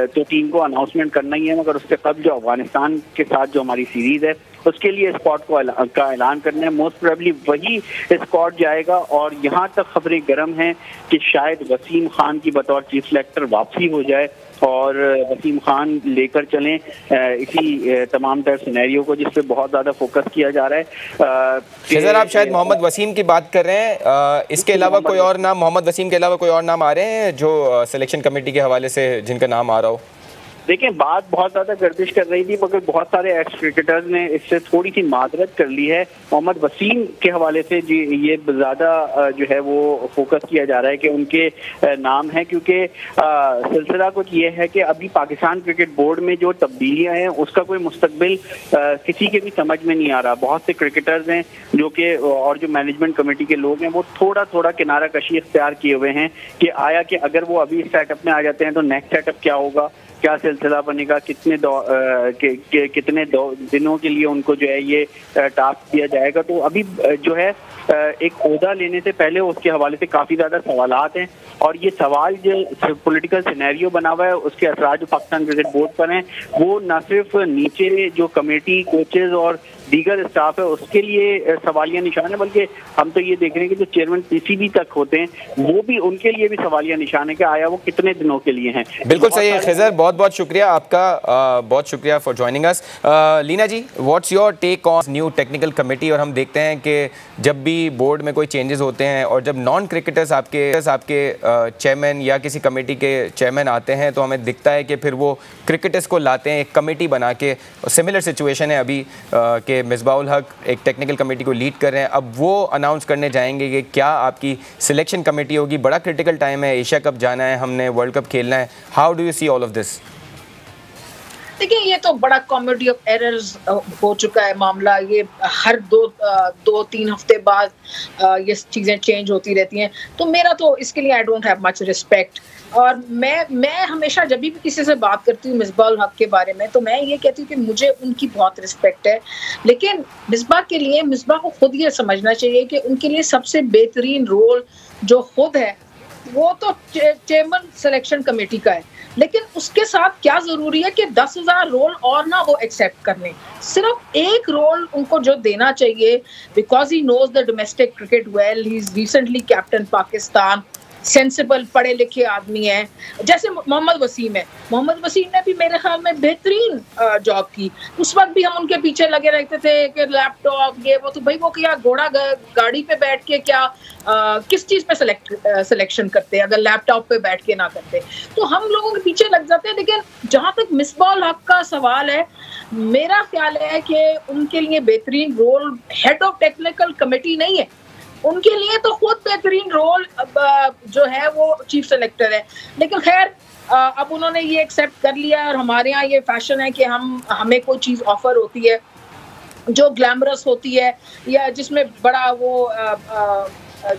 तो टीम को अनाउंसमेंट करना ही है, मगर उससे कब जो अफगानिस्तान के साथ जो हमारी सीरीज है उसके लिए स्पॉट का ऐलान करना है। मोस्ट प्रोबेबली वही स्पॉट जाएगा, और यहाँ तक खबरें गर्म हैं कि शायद वसीम खान की बतौर चीफ सिलेक्टर वापसी हो जाए और वसीम खान लेकर चलें इसी तमाम तर सिनेरियो को जिस पे बहुत ज़्यादा फोकस किया जा रहा है। खिज़र, आप शायद मोहम्मद वसीम की बात कर रहे हैं, इसके अलावा कोई और नाम, मोहम्मद वसीम के अलावा कोई और नाम आ रहे हैं जो सिलेक्शन कमेटी के हवाले से जिनका नाम आ रहा हो? देखें, बात बहुत ज्यादा गर्दिश कर रही थी, मगर बहुत सारे एक्स क्रिकेटर्स ने इससे थोड़ी सी माजरत कर ली है। मोहम्मद वसीम के हवाले से जी ये ज्यादा जो है वो फोकस किया जा रहा है कि उनके नाम है, क्योंकि सिलसिला कुछ ये है कि अभी पाकिस्तान क्रिकेट बोर्ड में जो तब्दीलियां हैं उसका कोई मुस्तकबिल किसी के भी समझ में नहीं आ रहा। बहुत से क्रिकेटर्स हैं जो कि और जो मैनेजमेंट कमेटी के लोग हैं वो थोड़ा थोड़ा किनारा कशी इख्तियार किए हुए हैं कि आया कि अगर वो अभी इस सेटअप में आ जाते हैं तो नेक्स्ट सेटअप क्या होगा, क्या सिलसिला बनेगा, कितने दिनों के लिए उनको जो है ये टास्क दिया जाएगा। तो अभी जो है एक ओहदा लेने से पहले उसके हवाले से काफी ज्यादा सवालात हैं, और ये सवाल जो पॉलिटिकल सिनेरियो बना हुआ है उसके असरात जो पाकिस्तान क्रिकेट बोर्ड पर हैं वो न सिर्फ नीचे जो कमेटी, कोचेज और दीगर स्टाफ है उसके लिए सवालिया निशान है, बल्कि हम तो ये देख रहे हैं कि जो चेयरमैन पीसीबी तक होते हैं वो भी, उनके लिए भी सवालिया निशान है कि आया वो कितने दिनों के लिए हैं। बिल्कुल सही है खिज़र, बहुत बहुत शुक्रिया आपका, बहुत शुक्रिया for joining us. Leena ji, what's your take on new technical committee? और हम देखते हैं कि जब भी बोर्ड में कोई चेंजेस होते हैं और जब नॉन क्रिकेटर्स आपके चेयरमैन या किसी कमेटी के चेयरमैन आते हैं तो हमें दिखता है कि फिर वो क्रिकेटर्स को लाते हैं एक कमेटी बना के। सिमिलर सिचुएशन है अभी के मिसबाहुल हक एक टेक्निकल कमेटी को लीड कर रहे हैं, अब वो अनाउंस करने जाएंगे कि क्या आपकी सिलेक्शन कमेटी होगी। बड़ा क्रिटिकल टाइम है, एशिया कप जाना है, हमने वर्ल्ड कप खेलना है। How do you see all of this? देखिए, ये तो बड़ा कॉमेडी ऑफ एरर्स हो चुका है मामला। ये हर दो तीन हफ्ते बाद ये चीज़ें चेंज होती रहती हैं, तो मेरा तो इसके लिए I don't have much respect. और मैं हमेशा जब भी किसी से बात करती हूँ मिसबाहुल हक के बारे में तो मैं ये कहती हूँ कि मुझे उनकी बहुत रिस्पेक्ट है, लेकिन मिसबाह के लिए मिसबाह को खुद ये समझना चाहिए कि उनके लिए सबसे बेहतरीन रोल जो खुद है वो तो चेयरमैन सिलेक्शन कमेटी का है, लेकिन उसके साथ क्या जरूरी है कि 10,000 रोल और ना वो एक्सेप्ट करने। सिर्फ एक रोल उनको जो देना चाहिए, because he knows the domestic cricket well, he is recently captain Pakistan, sensible पढ़े लिखे आदमी है, जैसे मोहम्मद वसीम है। मोहम्मद वसीम ने भी मेरे ख्याल में बेहतरीन जॉब की। उस वक्त भी हम उनके पीछे लगे रहते थे कि लैपटॉप ये वो, तो भाई वो क्या घोड़ा गाड़ी पे बैठ के क्या किस चीज पे सिलेक्शन करते, अगर लैपटॉप पे बैठ के ना करते तो हम लोगों के पीछे लग जाते हैं। लेकिन जहां तक मिसबाहुल हक का सवाल है, मेरा ख्याल है कि उनके लिए बेहतरीन role head of technical committee नहीं है, उनके लिए तो खुद बेहतरीन रोल जो है वो चीफ सेलेक्टर है। लेकिन खैर अब उन्होंने ये एक्सेप्ट कर लिया है, और हमारे यहाँ ये फैशन है कि हमें कोई चीज़ ऑफर होती है जो ग्लैमरस होती है या जिसमें बड़ा वो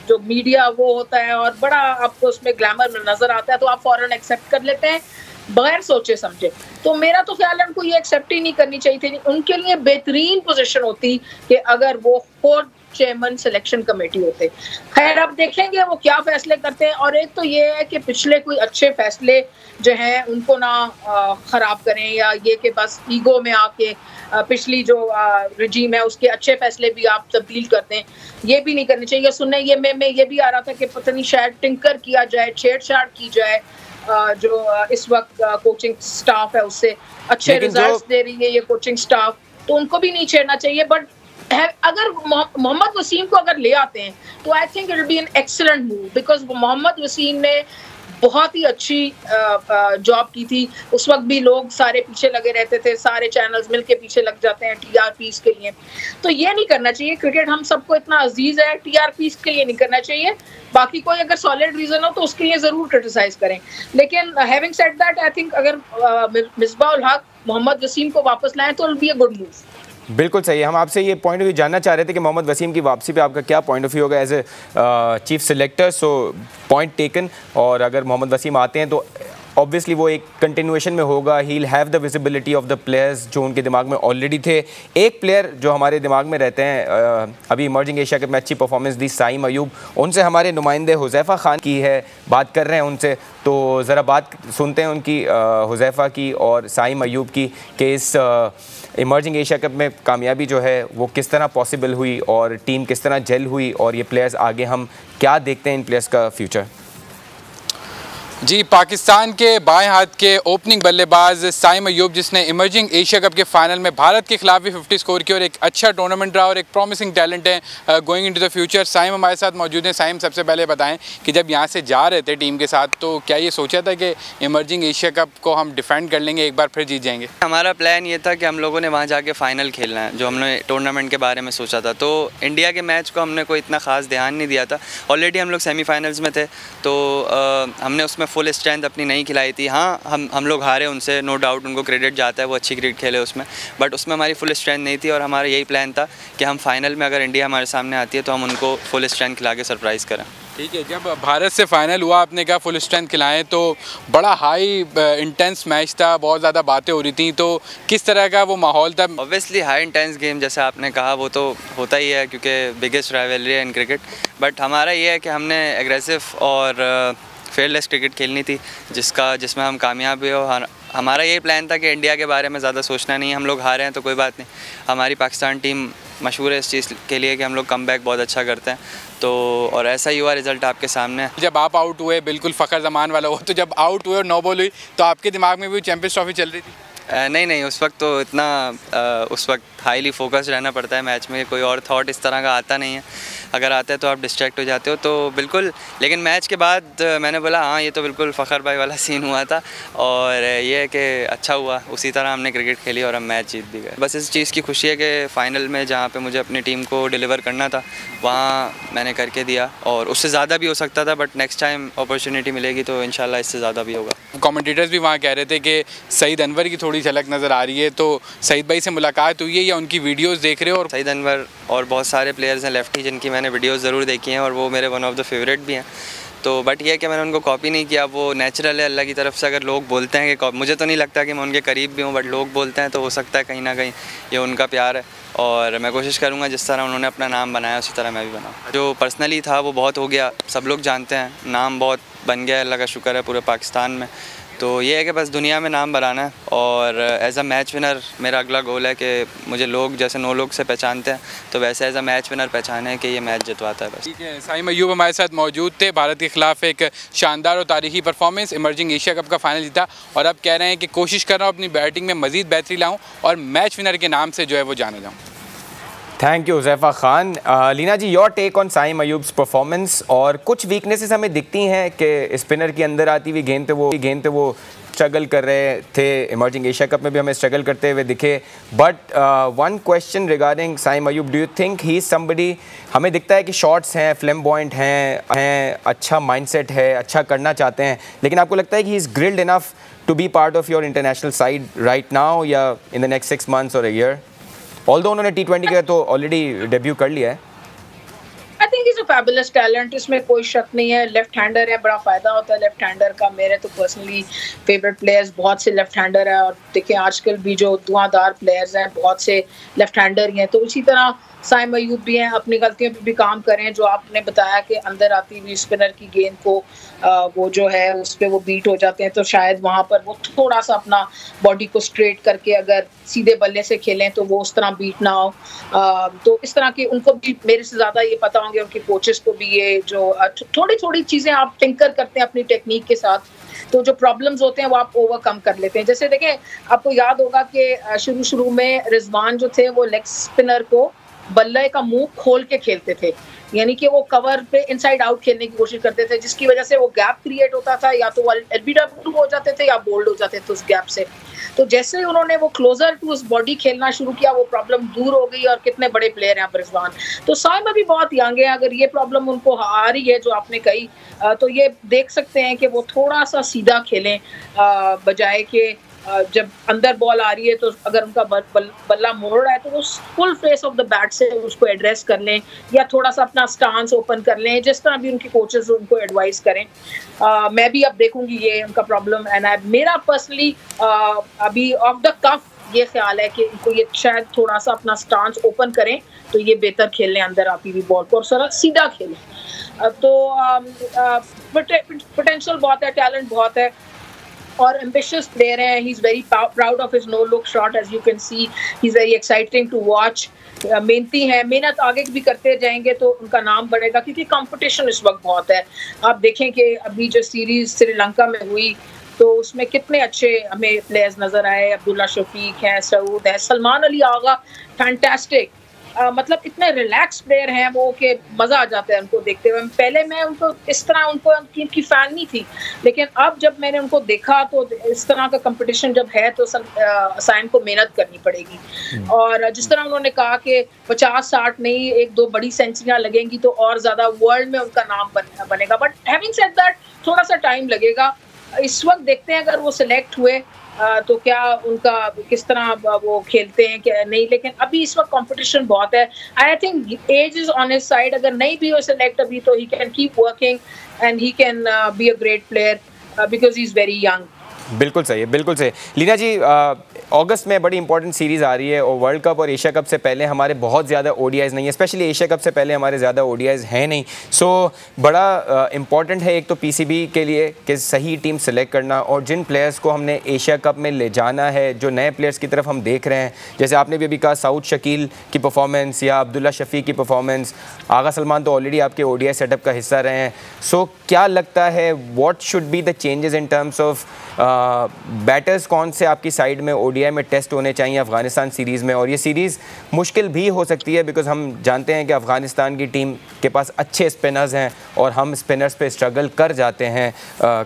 जो मीडिया वो होता है और बड़ा आपको उसमें ग्लैमर नजर आता है तो आप फौरन एक्सेप्ट कर लेते हैं बगैर सोचे समझे। तो मेरा तो ख्याल है उनको ये एक्सेप्ट ही नहीं करनी चाहिए थी। उनके लिए बेहतरीन पोजीशन होती कि अगर वो खुद चेयरमैन सिलेक्शन कमेटी होते। खैर अब देखेंगे वो क्या फैसले करते हैं। और एक तो ये है कि पिछले कोई अच्छे फैसले जो हैं उनको ना खराब करें, या ये कि बस ईगो में आके पिछली जो रजीम है उसके अच्छे फैसले भी आप तब्दील करते हैं, ये भी नहीं करनी चाहिए। सुनने ये में ये भी आ रहा था कि पता नहीं शायद टिंकर किया जाए, छेड़छाड़ की जाए, जो इस वक्त कोचिंग स्टाफ है उससे अच्छे रिजल्ट्स दे रही है ये कोचिंग स्टाफ, तो उनको भी नहीं छेड़ना चाहिए। बट अगर मोहम्मद वसीम को अगर ले आते हैं तो I think it will be an excellent move, because Mohammad Wasim ने बहुत ही अच्छी जॉब की थी। उस वक्त भी लोग सारे पीछे लगे रहते थे, सारे चैनल्स मिलके पीछे लग जाते हैं टीआरपीस के लिए, तो ये नहीं करना चाहिए। क्रिकेट हम सबको इतना अजीज है, टीआरपीस के लिए नहीं करना चाहिए। बाकी कोई अगर सॉलिड रीजन हो तो उसके लिए जरूर क्रिटिसाइज करें, लेकिन having said that I think अगर मिसबाहुल हक मोहम्मद वसीम को वापस लाएं तो it will be a good move. बिल्कुल सही है। हम आपसे ये पॉइंट ऑफ व्यू जानना चाह रहे थे कि मोहम्मद वसीम की वापसी पे आपका क्या पॉइंट ऑफ व्यू होगा as a chief selector. So point taken. और अगर मोहम्मद वसीम आते हैं तो ऑब्वियसली वो एक कंटिन्यूएशन में होगा, he will have the visibility of the players जो उनके दिमाग में ऑलरेडी थे। एक प्लेयर जो हमारे दिमाग में रहते हैं, अभी इमर्जिंग एशिया कप में अच्छी परफॉर्मेंस दी, साइम अयूब, उनसे हमारे नुमाइंदे हुज़ैफ़ा खान की है, बात कर रहे हैं उनसे, तो ज़रा बात सुनते हैं उनकी, हुज़ैफ़ा की और साइम अयूब की, कि इस इमर्जिंग एशिया कप में कामयाबी जो है वो किस तरह पॉसिबल हुई और टीम किस तरह जेल हुई, और ये प्लेयर्स आगे हम क्या देखते हैं इन प्लेयर्स का फ्यूचर। जी, पाकिस्तान के बाएं हाथ के ओपनिंग बल्लेबाज साइम अयूब, जिसने इमर्जिंग एशिया कप के फाइनल में भारत के खिलाफ भी 50 स्कोर किया और एक अच्छा टूर्नामेंट रहा और एक प्रॉमिसिंग टैलेंट है going into the future. Saim हमारे साथ मौजूद हैं। साइम, सबसे पहले बताएं कि जब यहाँ से जा रहे थे टीम के साथ, तो क्या ये सोचा था कि इमर्जिंग एशिया कप को हम डिफेंड कर लेंगे, एक बार फिर जीत जाएंगे? हमारा प्लान ये था कि हम लोगों ने वहाँ जाके फ़ाइनल खेलना है, जो हमने टूर्नामेंट के बारे में सोचा था। तो इंडिया के मैच को हमने कोई इतना ख़ास ध्यान नहीं दिया था। ऑलरेडी हम लोग सेमीफाइनल्स में थे, तो हमने उसमें फुल स्ट्रेंथ अपनी नहीं खिलाई थी। हाँ, हम लोग हारे उनसे, नो डाउट, उनको क्रेडिट जाता है, वो अच्छी क्रिकेट खेले उसमें, बट उसमें हमारी फुल स्ट्रेंथ नहीं थी और हमारा यही प्लान था कि हम फाइनल में अगर इंडिया हमारे सामने आती है तो हम उनको फुल स्ट्रेंथ खिला के सरप्राइज़ करें। ठीक है, जब भारत से फाइनल हुआ, आपने कहा फुल स्ट्रेंथ खिलाएं, तो बड़ा हाई इंटेंस मैच था, बहुत ज़्यादा बातें हो रही थी, तो किस तरह का वो माहौल था? ऑब्वियसली हाई इंटेंस गेम, जैसे आपने कहा, वो तो होता ही है क्योंकि बिगेस्ट राइवलरी है इन क्रिकेट। बट हमारा ये है कि हमने एग्रेसिव और फेयरलेस क्रिकेट खेलनी थी, जिसमें हम कामयाब हुए। और हमारा यही प्लान था कि इंडिया के बारे में ज़्यादा सोचना नहीं है। हम लोग हारे हैं तो कोई बात नहीं, हमारी पाकिस्तान टीम मशहूर है इस चीज़ के लिए कि हम लोग कमबैक बहुत अच्छा करते हैं। तो और ऐसा ही हुआ, रिज़ल्ट आपके सामने है। जब आप आउट हुए, बिल्कुल फ़खर ज़मान वाला हो, तो जब आउट हुए और 9 बॉल हुई, तो आपके दिमाग में भी चैंपियंस ट्रॉफी चल रही थी? नहीं, उस वक्त तो इतना उस वक्त हाईली फोकस्ड रहना पड़ता है मैच में, कोई और थॉट इस तरह का आता नहीं है। अगर आता है तो आप डिस्ट्रैक्ट हो जाते हो, तो बिल्कुल। लेकिन मैच के बाद मैंने बोला हाँ, ये तो बिल्कुल फ़खर भाई वाला सीन हुआ था और ये है कि अच्छा हुआ, उसी तरह हमने क्रिकेट खेली और हम मैच जीत भी गए। बस इस चीज़ की खुशी है कि फ़ाइनल में जहाँ पे मुझे अपनी टीम को डिलीवर करना था, वहाँ मैंने करके दिया और उससे ज़्यादा भी हो सकता था, बट नेक्स्ट टाइम अपॉर्चुनिटी मिलेगी तो इंशाल्लाह इससे ज़्यादा भी होगा। कमेंटेटर्स भी वहाँ कह रहे थे कि सईद अनवर की थोड़ी झलक नज़र आ रही है, तो सईद भाई से मुलाकात हुई है या उनकी वीडियोस देख रहे हो? और सईद अनवर और बहुत सारे प्लेयर्स हैं लेफ्टी, जिनकी मैंने वीडियोस ज़रूर देखी हैं और वो मेरे वन ऑफ द फेवरेट भी हैं। तो बट ये है कि मैंने उनको कॉपी नहीं किया, वो नेचुरल है अल्लाह की तरफ से। अगर लोग बोलते हैं कि मुझे तो नहीं लगता कि मैं उनके करीब भी हूँ, बट लोग बोलते हैं तो हो सकता है कहीं ना कहीं ये उनका प्यार है और मैं कोशिश करूँगा जिस तरह उन्होंने अपना नाम बनाया उसी तरह मैं भी बनाऊँ। जो पर्सनली था वो बहुत हो गया, सब लोग जानते हैं, नाम बहुत बन गया, अल्लाह का शुक्र है पूरे पाकिस्तान में। तो ये है कि बस दुनिया में नाम बनाना है और एज अ मैच विनर मेरा अगला गोल है कि मुझे लोग जैसे 9 लोग से पहचानते हैं, तो वैसे एज अ मैच विनर पहचाने है कि ये मैच जितवाता है बस। ठीक है, साइम अयूब हमारे साथ मौजूद थे। भारत के खिलाफ एक शानदार और तारीखी परफॉर्मेंस, इमर्जिंग एशिया कप का फाइनल जीता और अब कह रहे हैं कि कोशिश कर रहा हूँ अपनी बैटिंग में मज़ीद बेहतरी लाऊँ और मैच विनर के नाम से जो है वो जाना जाऊँ। Thank you Huzaifa Khan. Leena ji, your take on Saim Ayub's performance, और कुछ वीकनेसेस हमें दिखती हैं कि स्पिनर की अंदर आती हुई गेंद पे वो स्ट्रगल कर रहे थे, इमर्जिंग एशिया कप में भी हमें स्ट्रगल करते हुए दिखे। But one question regarding Saim Ayub, do you think he is somebody, हमें दिखता है कि शॉट्स हैं, फ्लैम्बॉयंट हैं, अच्छा माइंडसेट है, अच्छा करना चाहते हैं, लेकिन आपको लगता है कि he is grilled enough to be part of your international side right now या इन द नेक्स्ट 6 months और a year? ऑल्दो उन्होंने T20 का तो ऑलरेडी डेब्यू कर लिया है। I think is a fabulous talent, इसमें कोई शक नहीं है। लेफ्ट हैंडर है, बड़ा फायदा होता है लेफ्ट हैंडर का। मेरे तो पर्सनली फेवरेट प्लेयर्स बहुत से लेफ्ट हैंडर है और देखिए आजकल भी जो धुआंधार प्लेयर्स हैं बहुत से लेफ्ट हैंडर ही हैं। तो इसी तरह साइम अयूब भी हैं, अपनी गलतियों पे भी काम करें। जो आपने बताया कि अंदर आती हुई स्पिनर की गेंद को वो जो है उस पर वो बीट हो जाते हैं, तो शायद वहाँ पर वो थोड़ा सा अपना बॉडी को स्ट्रेट करके अगर सीधे बल्ले से खेलें तो वो उस तरह बीट ना हो। तो इस तरह के उनको भी मेरे से ज़्यादा ये पता होंगे, उनके कोचेस को भी, ये जो थोड़ी थोड़ी चीज़ें आप टिंकर करते हैं अपनी टेक्निक के साथ, तो जो प्रॉब्लम्स होते हैं वो आप ओवरकम कर लेते हैं। जैसे देखें, आपको याद होगा कि शुरू में रिजवान जो थे वो लेग स्पिनर को बल्ले का मुंह खोल के खेलते थे, यानी कि वो कवर पे इनसाइड आउट खेलने की कोशिश करते थे, जिसकी वजह से वो गैप क्रिएट होता था, या तो वो एलबीडब्ल्यू हो जाते थे या बोल्ड हो जाते थे उस गैप से। तो जैसे ही उन्होंने वो क्लोजर टू उस बॉडी खेलना शुरू किया, वो प्रॉब्लम दूर हो गई और कितने बड़े प्लेयर हैं रिजवान। तो साइम अभी बहुत यंग है, अगर ये प्रॉब्लम उनको आ रही है जो आपने कही, तो ये देख सकते हैं कि वो थोड़ा सा सीधा खेलें, बजाय कि जब अंदर बॉल आ रही है तो अगर उनका बल्ला मोड़ रहा है तो वो full face of the bat से उसको एड्रेस कर लें या थोड़ा सा अपना स्टांस ओपन कर लें, जिस तरह भी उनके कोचेस उनको एडवाइस करें। मैं भी अब देखूंगी ये उनका प्रॉब्लम, एंड मेरा पर्सनली अभी ऑफ द कफ ये ख्याल है कि इनको ये शायद थोड़ा सा अपना स्टांस ओपन करें तो ये बेहतर खेल लें अंदर आती हुई बॉल को और सारा सीधा खेलें। तो पोटेंशियल बहुत है, टैलेंट बहुत है, और एम्बिशियस प्लेयर है. He is very proud of his no look shot, as you can see. He is very exciting to watch. मेहनती है, मेहनत आगे भी करते जाएंगे तो उनका नाम बढ़ेगा, क्योंकि कंपटीशन इस वक्त बहुत है. आप देखें कि अभी जो सीरीज श्रीलंका में हुई तो उसमें कितने अच्छे हमें प्लेयर्स नजर आए. अब्दुल्ला शफीक है, सऊद है, सलमान अली आगा, फैंटास्टिक. मतलब इतने रिलैक्स प्लेयर हैं वो कि मज़ा आ जाता है उनको देखते हुए. पहले मैं उनको इस तरह उनको टीम की फ़ैन नहीं थी, लेकिन अब जब मैंने उनको देखा तो इस तरह का कंपटीशन जब है तो साइम को मेहनत करनी पड़ेगी. और जिस तरह उन्होंने कहा कि 50-60 नहीं, 1-2 बड़ी सेंचुरियाँ लगेंगी तो और ज़्यादा वर्ल्ड में उनका नाम बनेगा. बट हैविंग सेड दैट, थोड़ा सा टाइम लगेगा. इस वक्त देखते हैं अगर वो सिलेक्ट हुए तो क्या उनका किस तरह वो खेलते हैं क्या नहीं. लेकिन अभी इस वक्त कंपटीशन बहुत है. I think age is on his side. अगर नहीं भी हो सिलेक्ट अभी तो he can keep working and he can be a great player because he is very young. बिल्कुल सही है, बिल्कुल सही. लीना जी, अगस्त में बड़ी इंपॉर्टेंट सीरीज़ आ रही है और वर्ल्ड कप और एशिया कप से पहले हमारे बहुत ज़्यादा ओडीआईज़ नहीं है, स्पेशली एशिया कप से पहले हमारे ज़्यादा ओडीआईज़ हैं नहीं. सो बड़ा इंपॉर्टेंट है एक तो पीसीबी के लिए कि सही टीम सेलेक्ट करना, और जिन प्लेयर्स को हमने एशिया कप में ले जाना है, जो नए प्लेयर्स की तरफ हम देख रहे हैं, जैसे आपने भी अभी कहा सऊद शकील की परफॉर्मेंस या अब्दुल्ला शफीक की परफॉर्मेंस. आगा सलमान तो ऑलरेडी आपके ओडीआई सेटअप का हिस्सा रहे हैं. सो क्या लगता है what should be the changes in terms of batters? कौन से आपकी साइड में ओडीआई में टेस्ट होने चाहिए अफगानिस्तान सीरीज़ में? और ये सीरीज़ मुश्किल भी हो सकती है बिकॉज हम जानते हैं कि अफगानिस्तान की टीम के पास अच्छे स्पिनर्स हैं और हम स्पिनर्स पे स्ट्रगल कर जाते हैं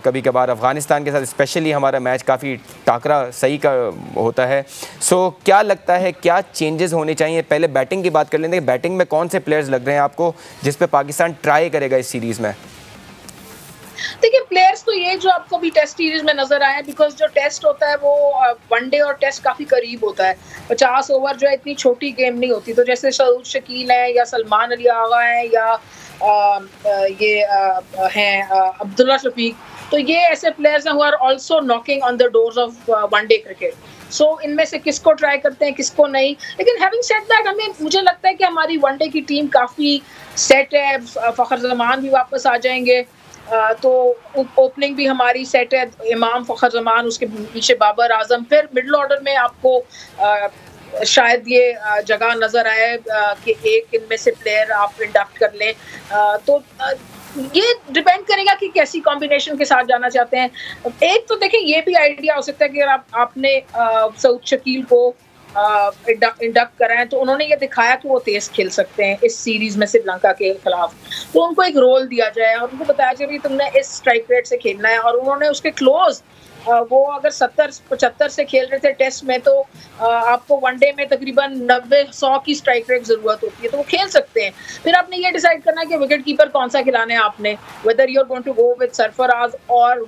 कभी कभार. अफगानिस्तान के साथ स्पेशली हमारा मैच काफ़ी टाकरा सही का होता है. सो क्या लगता है क्या चेंजेस होने चाहिए? पहले बैटिंग की बात कर लेंगे. बैटिंग में कौन से प्लेयर्स लग रहे हैं आपको जिस पे पाकिस्तान ट्राई करेगा इस सीरीज़ में? देखिए, प्लेयर्स तो ये जो आपको भी टेस्ट सीरीज में नजर आए, बिकॉज जो टेस्ट होता है वो वनडे और टेस्ट काफी करीब होता है. 50 ओवर जो है इतनी छोटी गेम नहीं होती. तो जैसे सऊद शकील है या सलमान अली आगा है या हैं अब्दुल्ला शफीक, तो ये ऐसे प्लेयर्स हैं who are also knocking on the doors of one day cricket. So इनमें से किसको ट्राई करते हैं किसको नहीं. लेकिन हैविंग सेड दैट, मुझे लगता है कि हमारी वनडे की टीम काफी सेट है. फखर जमान भी वापस आ जाएंगे, तो ओपनिंग भी हमारी सेट है. इमाम, फखर जमान, उसके पीछे बाबर आजम. फिर मिडिल ऑर्डर में आपको शायद ये जगह नजर आए कि एक इनमें से प्लेयर आप इंडक्ट कर लें. तो ये डिपेंड करेगा कि कैसी कॉम्बिनेशन के साथ जाना चाहते हैं. एक तो देखें, ये भी आइडिया हो सकता है कि अगर आपने सऊद शकील को इंडक्ट कराएं तो उन्होंने ये दिखाया कि वो तेज खेल सकते हैं इस सीरीज में श्रीलंका के खिलाफ, तो उनको एक रोल दिया जाए और उनको बताया जाए कि तुमने इस स्ट्राइक रेट से खेलना है. और उन्होंने उसके क्लोज वो अगर 70-75 से खेल रहे थे टेस्ट में, तो आपको वनडे में तकरीबन 90-100 की स्ट्राइक रेट जरूरत होती है, तो वो खेल सकते हैं. फिर आपने ये डिसाइड करना है कि विकेट कीपर कौन सा खिलाना है आपने, whether you are going to go with Sarfaraz और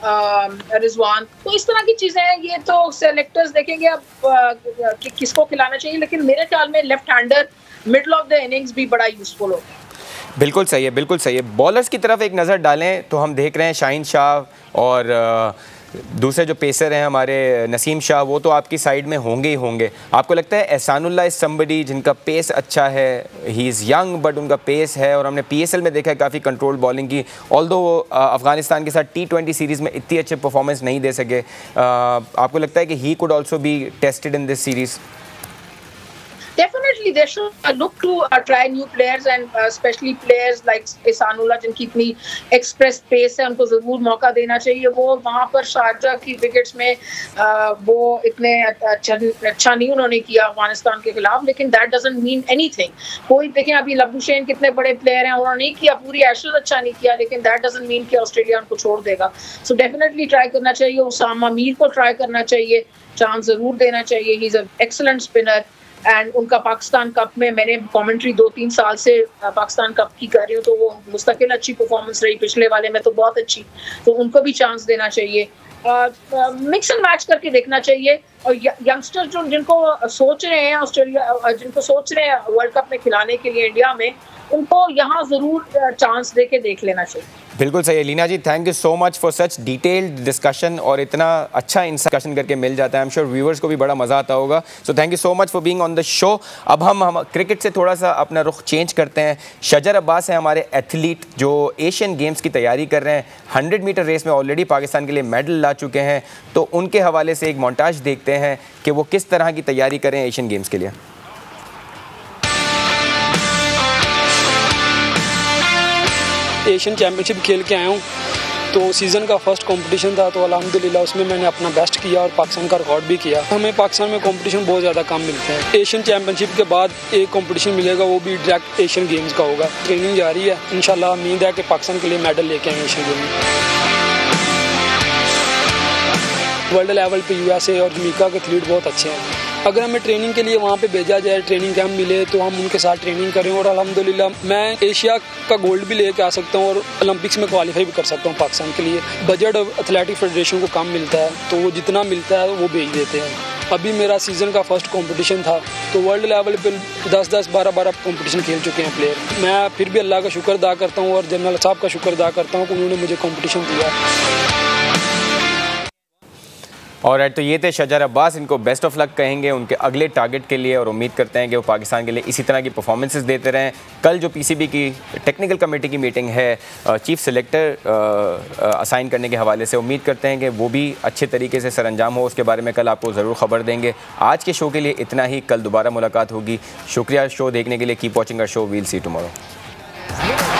रिजवान. तो इस तरह की चीजें हैं. ये तो सेलेक्टर्स देखेंगे अब कि किसको खिलाना चाहिए. लेकिन मेरे ख्याल में left hander middle of the innings भी बड़ा यूजफुल होता है. बिल्कुल सही है, बिल्कुल सही है. बॉलर्स की तरफ एक नज़र डालें तो हम देख रहे हैं शाहीन शाह और दूसरे जो पेसर हैं हमारे नसीम शाह, वो तो आपकी साइड में होंगे ही होंगे. आपको लगता है एहसानुल्लाह इज समबडी जिनका पेस अच्छा है, ही इज़ यंग बट उनका पेस है, और हमने पीएसएल में देखा है काफ़ी कंट्रोल बॉलिंग की, ऑल्दो वो अफगानिस्तान के साथ T20 सीरीज़ में इतनी अच्छे परफॉर्मेंस नहीं दे सके. आपको लगता है कि he could also be tested in this series? Definitely they should look to try new players and especially players like Ehsanullah जिनकी इतनी एक्सप्रेस पेस है, उनको ज़रूर मौका देना चाहिए. वो वहाँ पर शारजा की विकेट्स में वो इतने अच्छा नहीं उन्होंने किया अफगानिस्तान के खिलाफ, लेकिन दैट डजंट मीन एनीथिंग. कोई देखें अभी लबुशेन कितने बड़े प्लेयर हैं, उन्होंने नहीं किया, पूरी एशेज अच्छा नहीं किया, लेकिन दैट डजंट मीन कि ऑस्ट्रेलिया उनको छोड़ देगा. सो डेफिनेटली ट्राई करना चाहिए. उसामा मीर को ट्राई करना चाहिए, चांस ज़रूर देना चाहिए. He is a excellent spinner. And उनका पाकिस्तान कप में मैंने कमेंट्री 2-3 साल से पाकिस्तान कप की कर रही हूँ, तो वो मुस्तकिल अच्छी परफॉर्मेंस रही. पिछले वाले में तो बहुत अच्छी, तो उनको भी चांस देना चाहिए. मिक्स एंड मैच करके देखना चाहिए. और यंगस्टर जो जिनको सोच रहे हैं ऑस्ट्रेलिया, जिनको सोच रहे हैं वर्ल्ड कप में खिलाने के लिए इंडिया में, उनको यहाँ ज़रूर चांस दे के देख लेना चाहिए. बिल्कुल सही है Leena ji, thank you so much for such detailed discussion, और इतना अच्छा डिस्कशन करके मिल जाता है। आई एम श्योर व्यूअर्स को भी बड़ा मज़ा आता होगा। So thank you so much for being on the show. अब हम क्रिकेट से थोड़ा सा अपना रुख चेंज करते हैं। शजर अब्बास हैं हमारे एथलीट जो एशियन गेम्स की तैयारी कर रहे हैं। 100 मीटर रेस में ऑलरेडी पाकिस्तान के लिए मेडल ला चुके हैं, तो उनके हवाले से एक मोन्टाज देखते हैं कि वो किस तरह की तैयारी करें एशियन गेम्स के लिए। एशियन चैम्पियनशिप खेल के आया हूँ, तो सीज़न का फर्स्ट कंपटीशन था, तो अल्हम्दुलिल्लाह उसमें मैंने अपना बेस्ट किया और पाकिस्तान का रिकॉर्ड भी किया। हमें पाकिस्तान में कंपटीशन बहुत ज़्यादा कम मिलते हैं। एशियन चैम्पियनशिप के बाद एक कंपटीशन मिलेगा, वो भी डायरेक्ट एशियन गेम्स का होगा। ट्रेनिंग जारी है, इंशाल्लाह उम्मीद है कि पाकिस्तान के लिए मेडल लेके आएंगे एशियन गेम में। वर्ल्ड लेवल पे यूएसए और जमैका के एथलीट बहुत अच्छे हैं। अगर हमें ट्रेनिंग के लिए वहाँ पे भेजा जाए, ट्रेनिंग कैंप मिले, तो हम उनके साथ ट्रेनिंग करें और अल्हम्दुलिल्लाह मैं एशिया का गोल्ड भी लेके आ सकता हूँ और ओलंपिक्स में क्वालिफाई भी कर सकता हूँ पाकिस्तान के लिए। बजट एथलेटिक फेडरेशन को कम मिलता है, तो वो जितना मिलता है वो भेज देते हैं। अभी मेरा सीज़न का फर्स्ट कंपटीशन था, तो वर्ल्ड लेवल पे 10-10, 12-12 कंपटीशन खेल चुके हैं प्लेयर। मैं फिर भी अल्लाह का शुक्र अदा करता हूँ और जनरल साहब का शुक्र अदा करता हूँ कि उन्होंने मुझे कंपटीशन दिया। और तो ये थे शजर अब्बास, इनको बेस्ट ऑफ लक कहेंगे उनके अगले टारगेट के लिए, और उम्मीद करते हैं कि वो पाकिस्तान के लिए इसी तरह की परफॉर्मेंसेस देते रहें। कल जो पीसीबी की टेक्निकल कमेटी की मीटिंग है चीफ सेलेक्टर असाइन करने के हवाले से, उम्मीद करते हैं कि वो भी अच्छे तरीके से सरअंजाम हो। उसके बारे में कल आपको ज़रूर ख़बर देंगे। आज के शो के लिए इतना ही, कल दोबारा मुलाकात होगी। शुक्रिया शो देखने के लिए। Keep watching our show, we'll see tomorrow.